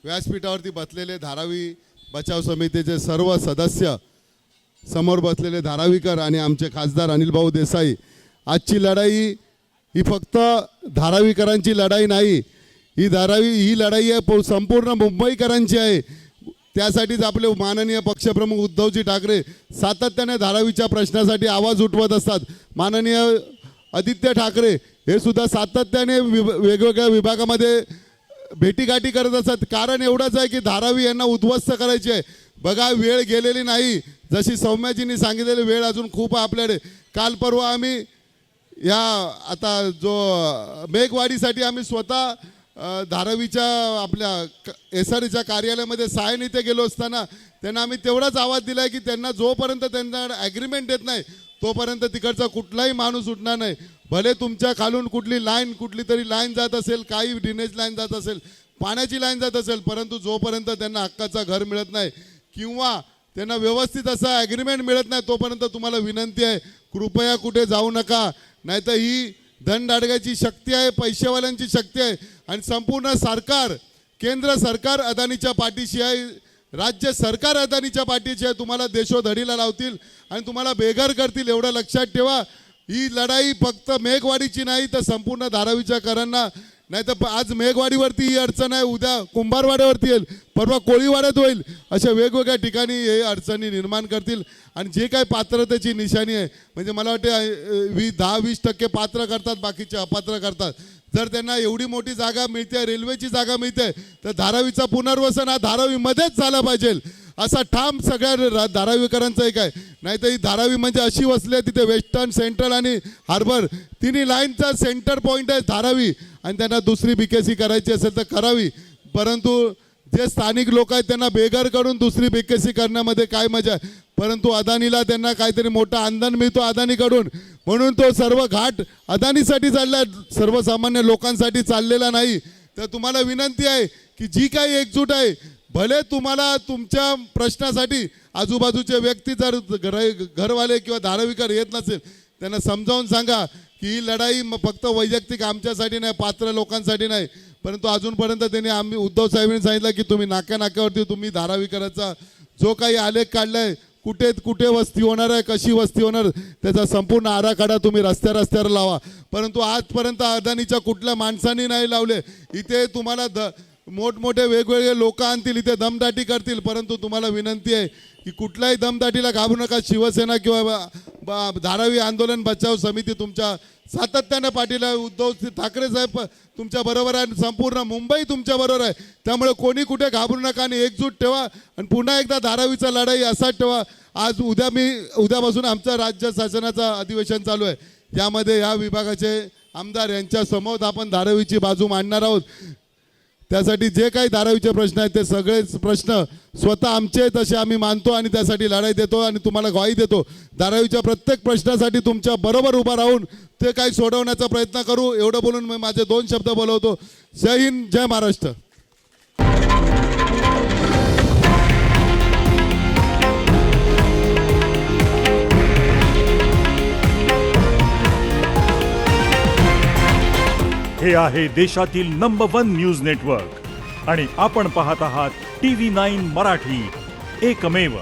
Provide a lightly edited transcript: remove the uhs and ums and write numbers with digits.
व्यासपीठावरती बसलेले धारावी बचाव समितीचे सर्व सदस्य, समोर बसलेले धारावीकर आणि आमचे खासदार अनिल भाऊ देसाई, आजची लढाई ही फक्त धारावीकरांची लढाई नाही, ही लढाई आहे संपूर्ण मुंबईकरांची आहे। त्यासाठीच आपले माननीय पक्षप्रमुख उद्धवजी ठाकरे सातत्याने धारावीच्या प्रश्नासाठी आवाज उठवत असतात। माननीय आदित्य ठाकरे हे सुद्धा सातत्याने वेगवेगळ्या विभागामध्ये भेटीगाठी करत असतात। कारण एवढंच आहे की धारावी यांना उद्ध्वस्त करायची आहे। बघा, वेळ गेलेली नाही, जशी सौम्याजींनी सांगितलेली वेळ अजून खूप आहे आपल्याकडे। काल परवा आम्ही या आता जो मेघवाडीसाठी आम्ही स्वतः धारावीच्या आपल्या एसआरच्या कार्यालयामध्ये सायन इथे गेलो असताना त्यांना आम्ही तेवढाच आवाज दिला की त्यांना जोपर्यंत त्यांना ॲग्रीमेंट देत नाही तोपर्यंत तिकडचा कुठलाही माणूस उठणार नाही। भले तुमच्या खालून कुठली तरी लाईन जात असेल, काही ड्रेनेज लाईन जात असेल, पाण्याची लाईन जात असेल, परंतु जोपर्यंत त्यांना हक्काचं घर मिळत नाही किंवा त्यांना व्यवस्थित असा ॲग्रीमेंट मिळत नाही तोपर्यंत तुम्हाला विनंती आहे, कृपया कुठे जाऊ नका। नाहीतर ही धनदाडग्याची शक्ती आहे, पैसेवाल्यांची शक्ती आहे आणि संपूर्ण सरकार, केंद्र सरकार अदानीच्या पाठीशी आहे, राज्य सरकार अदानीच्या पाठीशी आहे। तुम्हाला देशोधडीला लावतील आणि तुम्हाला बेघर करतील, एवढं लक्षात ठेवा। ही लढाई फक्त मेघवाडीची नाही तर संपूर्ण धारावीच्या करांना, नाही तर आज मेघवाडीवरती ही अडचण आहे, उद्या कुंभारवाड्यावरती येईल, परवा कोळीवाड्यात होईल, अशा वेगवेगळ्या ठिकाणी हे अडचणी निर्माण करतील। आणि जे काही पात्रतेची निशाणी आहे, म्हणजे मला वाटते 10-20% पात्र करतात, बाकीचे अपात्र करतात। जर त्यांना एवढी मोठी जागा मिळते, रेल्वेची जागा मिळते, तर धारावीचा पुनर्वसन हा धारावीमध्येच झाला पाहिजे असा ठाम सगळ्या धारावीकरांचं एक आहे। नाही तर ही धारावी म्हणजे अशी वसली आहे, तिथे वेस्टर्न, सेंट्रल आणि हार्बर तिन्ही लाईनचा सेंटर पॉईंट आहे धारावी, आणि त्यांना दुसरी बीकेसी करायची असेल तर करावी, परंतु जे स्थानिक लोक आहेत त्यांना बेघर करून दुसरी बीकेसी करण्यामध्ये काय मजा आहे। परंतु अदानीला त्यांना काहीतरी मोठा आंदन मिळतो अदानीकडून, म्हणून तो सर्व घाट अदानीसाठी चालला, सर्वसामान्य लोकांसाठी चाललेला नाही। तर तुम्हाला विनंती आहे की जी काही एकजूट आहे, भले तुम्हाला तुमच्या प्रश्नासाठी आजूबाजूचे व्यक्ती जर घरवाले किंवा धारावीकर येत नसेल, त्यांना समजावून सांगा की ही लढाई फक्त वैयक्तिक आमच्यासाठी नाही, पात्र लोकांसाठी नाही। परंतु अजूनपर्यंत त्यांनी उद्धव साहेबांनी सांगितलं की तुम्ही नाक्यानाक्यावरती तुम्ही धारावीकरांचा जो काही आलेख काढलाय, कुठे वस्ती होणार आहे, कशी वस्ती होणार, त्याचा संपूर्ण आराखडा तुम्ही रस्त्यावर लावा। परंतु आजपर्यंत अदानीच्या कुठल्या माणसांनी नाही लावले। इथे तुम्हाला मोठमोठे वेगवेगळे लोक आणतील, इथे दमदाटी करतील, परंतु तुम्हाला विनंती आहे की कुठल्याही दमदाटीला घाबरू नका। शिवसेना किंवा धारावी आंदोलन बचाव समिती तुमच्या सातत्याने पाठीला, उद्धव ठाकरे साहेब तुमच्या बरोबर आहे, संपूर्ण मुंबई तुमच्या बरोबर आहे। त्यामुळे कोणी कुठे घाबरू नका आणि एकजूट ठेवा आणि पुन्हा एकदा धारावीचा लढाई असाच ठेवा। उद्यापासून आमचं राज्य शासनाचं अधिवेशन चालू आहे, यामध्ये या विभागाचे आमदार यांच्या समोर आपण धारावीची बाजू मांडणार आहोत। त्यासाठी जे काही धारावीचे प्रश्न आहेत ते सगळेच प्रश्न स्वतः आमचे तसे आम्ही मानतो आणि त्यासाठी लढाई देतो आणि तुम्हाला ग्वाही देतो। धारावीच्या प्रत्येक प्रश्नासाठी तुमच्या बरोबर उभा राहून ते काही सोडवण्याचा प्रयत्न करू। एवढं बोलून मी माझे 2 शब्द बोलवतो। जय हिंद, जय महाराष्ट्र। हे आहे देशातील नंबर 1 न्यूज नेटवर्क आणि आपण पाहत आहात TV9 मराठी, एकमेव।